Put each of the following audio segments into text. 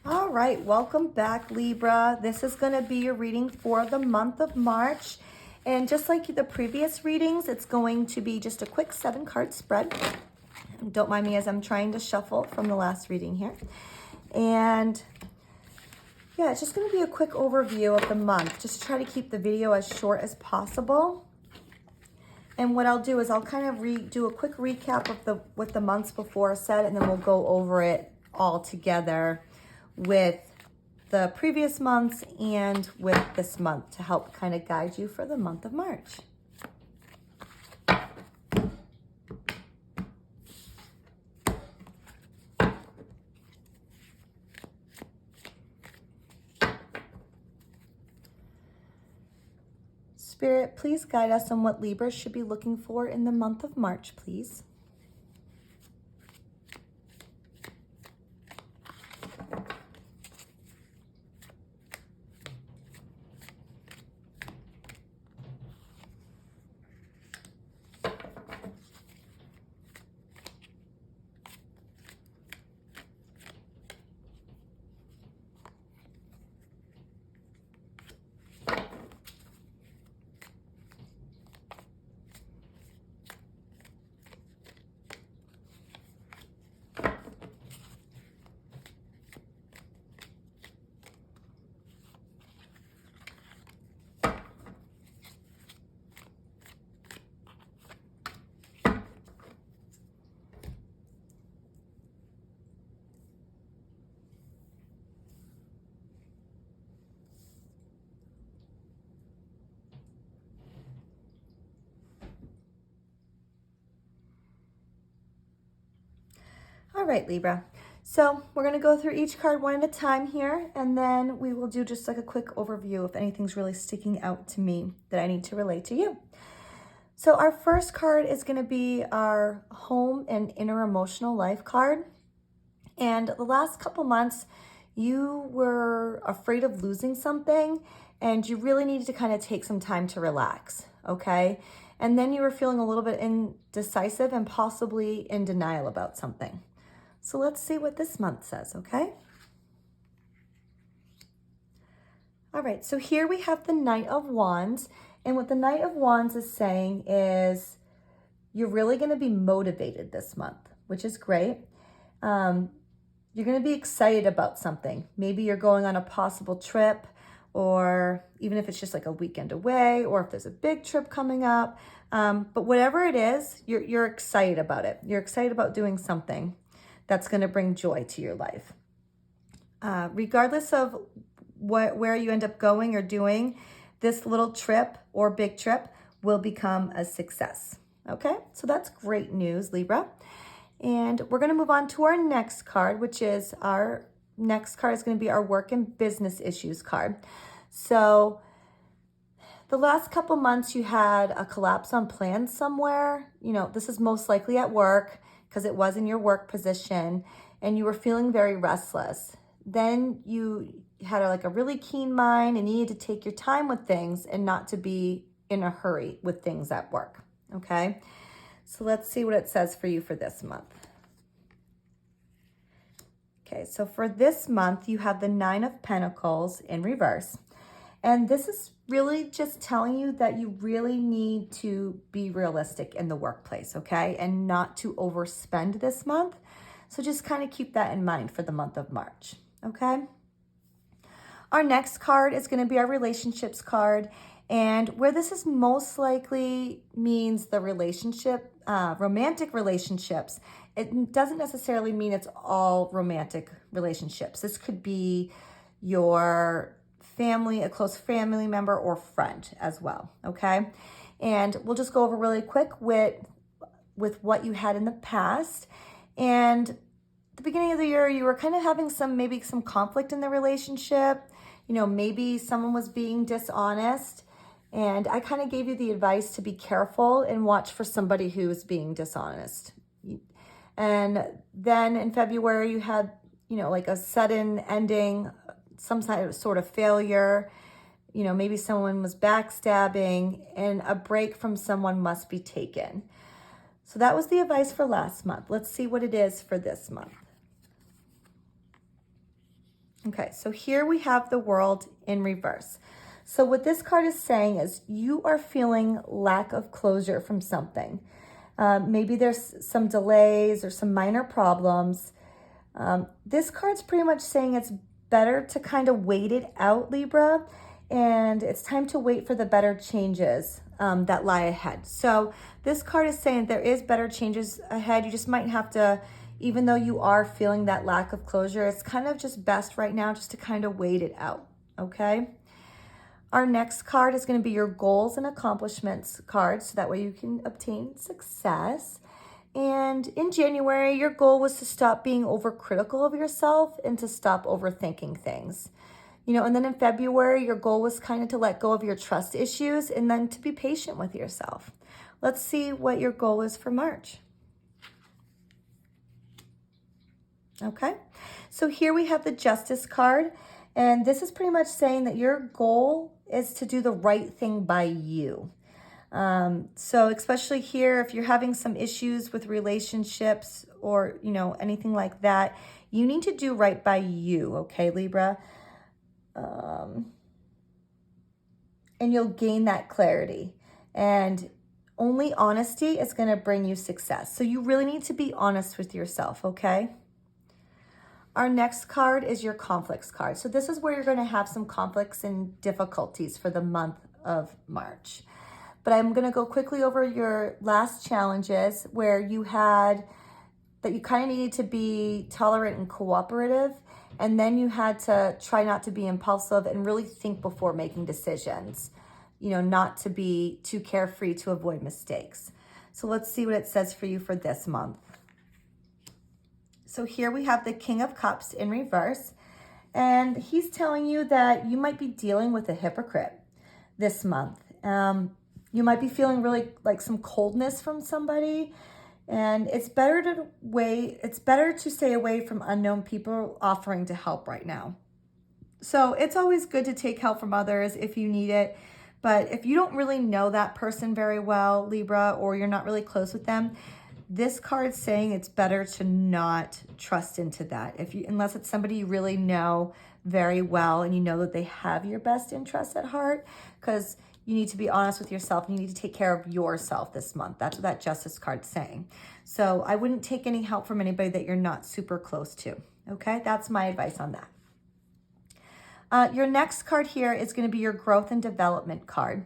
All right, welcome back, Libra. This is going to be your reading for the month of March. And just like the previous readings, it's going to be just a quick 7-card spread. Don't mind me as I'm trying to shuffle from the last reading here. And yeah, it's just going to be a quick overview of the month. Just try to keep the video as short as possible. And what I'll do is I'll kind of do a quick recap of what the months before said, and then we'll go over it all together with the previous months and with this month to help kind of guide you for the month of March. Spirit, please guide us on what Libra should be looking for in the month of March, please. All right, Libra. So we're going to go through each card one at a time here, and then we will do just like a quick overview if anything's really sticking out to me that I need to relate to you. So our first card is going to be our home and inner emotional life card. And the last couple months, you were afraid of losing something, and you really needed to kind of take some time to relax, okay? And then you were feeling a little bit indecisive and possibly in denial about something. So let's see what this month says, okay? All right, so here we have the Knight of Wands. And what the Knight of Wands is saying is you're really going to be motivated this month, which is great. You're going to be excited about something. Maybe you're going on a possible trip, or even if it's just like a weekend away, or if there's a big trip coming up. But whatever it is, you're excited about it. You're excited about doing something that's going to bring joy to your life. Regardless of where you end up going or doing, this little trip or big trip will become a success. Okay, so that's great news, Libra. And we're going to move on to our next card, which is our next card is going to be our work and business issues card. So the last couple months you had a collapse on plans somewhere. You know, this is most likely at work because it was in your work position, and you were feeling very restless. Then you had a really keen mind and you needed to take your time with things and not to be in a hurry with things at work, okay? So let's see what it says for you for this month. Okay, so for this month, you have the 9 of Pentacles in reverse. And this is really just telling you that you really need to be realistic in the workplace, okay? And not to overspend this month. So just kind of keep that in mind for the month of March, okay? Our next card is going to be our relationships card. And where this is most likely means the relationship, romantic relationships. It doesn't necessarily mean it's all romantic relationships. This could be your family, a close family member or friend as well, okay? And we'll just go over really quick with what you had in the past. And at the beginning of the year, you were kind of having maybe some conflict in the relationship. You know, maybe someone was being dishonest. And I kind of gave you the advice to be careful and watch for somebody who is being dishonest. And then in February, you had, like a sudden ending, some sort of failure. You know, maybe someone was backstabbing, and a break from someone must be taken. So that was the advice for last month. Let's see what it is for this month. Okay, so here we have the World in reverse. So what this card is saying is you are feeling lack of closure from something. Maybe there's some delays or some minor problems. This card's pretty much saying it's better to kind of wait it out, Libra, and it's time to wait for the better changes that lie ahead. So this card is saying there is better changes ahead. You just might have to, even though you are feeling that lack of closure, it's kind of just best right now just to kind of wait it out, okay? Our next card is going to be your goals and accomplishments card, so that way you can obtain success. And in January, your goal was to stop being overcritical of yourself and to stop overthinking things. You know, and then in February, your goal was kind of to let go of your trust issues and then to be patient with yourself. Let's see what your goal is for March. Okay, so here we have the Justice card, and this is pretty much saying that your goal is to do the right thing by you. So especially here, if you're having some issues with relationships or, you know, anything like that, you need to do right by you, okay, Libra? And you'll gain that clarity. And only honesty is going to bring you success. So you really need to be honest with yourself, okay? Our next card is your conflicts card. So this is where you're going to have some conflicts and difficulties for the month of March. But I'm going to go quickly over your last challenges where you had that you kind of needed to be tolerant and cooperative. And then you had to try not to be impulsive and really think before making decisions. You know, not to be too carefree to avoid mistakes. So let's see what it says for you for this month. So here we have the King of Cups in reverse. And he's telling you that you might be dealing with a hypocrite this month. You might be feeling really like some coldness from somebody, and it's better to stay away from unknown people offering to help right now. So it's always good to take help from others if you need it, but if you don't really know that person very well, Libra, or you're not really close with them, this card's saying it's better to not trust into that. Unless it's somebody you really know very well and you know that they have your best interests at heart, because you need to be honest with yourself and you need to take care of yourself this month. That's what that Justice card's saying. So I wouldn't take any help from anybody that you're not super close to. Okay, that's my advice on that. Your next card here is going to be your growth and development card.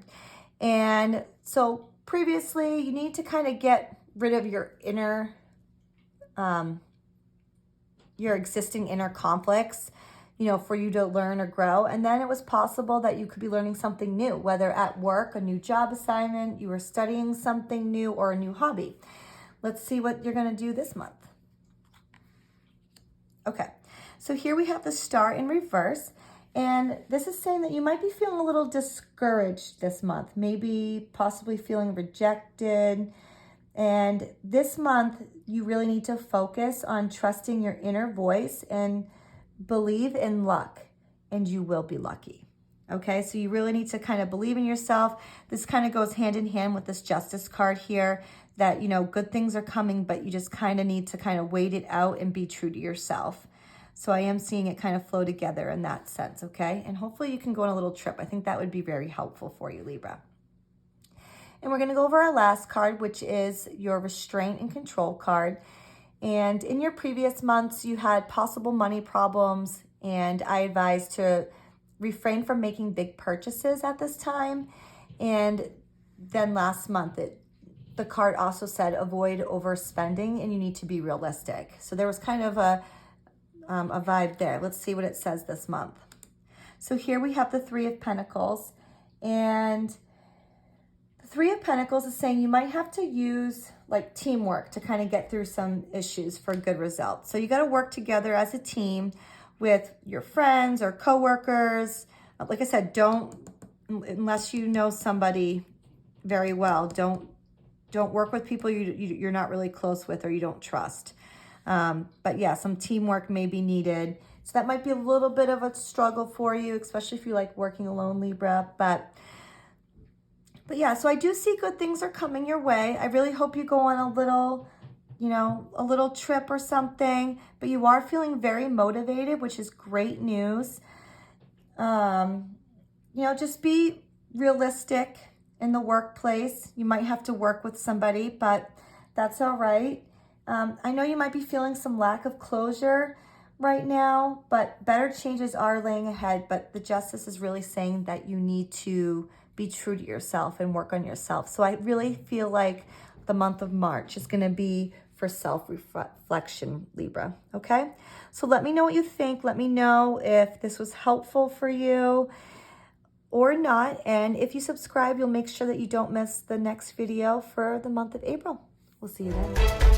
And so previously, you need to kind of get rid of your existing inner conflicts, you know, for you to learn or grow. And then it was possible that you could be learning something new, whether at work, a new job assignment, you were studying something new, or a new hobby. Let's see what you're going to do this month. Okay, so here we have the Star in reverse. And this is saying that you might be feeling a little discouraged this month, maybe possibly feeling rejected. And this month, you really need to focus on trusting your inner voice and believe in luck, and you will be lucky. Okay, so you really need to kind of believe in yourself. This kind of goes hand in hand with this Justice card here, that, you know, good things are coming, but you just kind of need to kind of wait it out and be true to yourself. So I am seeing it kind of flow together in that sense, okay? And hopefully you can go on a little trip. I think that would be very helpful for you, Libra. And we're going to go over our last card, which is your restraint and control card. And in your previous months, you had possible money problems, and I advise to refrain from making big purchases at this time. And then last month, the card also said avoid overspending, and you need to be realistic. So there was kind of a vibe there. Let's see what it says this month. So here we have the Three of Pentacles, and the Three of Pentacles is saying you might have to use like teamwork to kind of get through some issues for good results. So you got to work together as a team with your friends or coworkers. Like I said, unless you know somebody very well, don't work with people you're not really close with or you don't trust. But yeah, some teamwork may be needed. So that might be a little bit of a struggle for you, especially if you like working alone, Libra. But yeah, so I do see good things are coming your way. I really hope you go on a little you know, a little trip or something, but you are feeling very motivated, which is great news. You know, just be realistic in the workplace. You might have to work with somebody, but that's all right. I know you might be feeling some lack of closure right now, but better changes are laying ahead. But the justice is really saying that you need to be true to yourself and work on yourself. So I really feel like the month of March is going to be for self-reflection, Libra, okay? So let me know what you think. Let me know if this was helpful for you or not. And if you subscribe, you'll make sure that you don't miss the next video for the month of April. We'll see you then.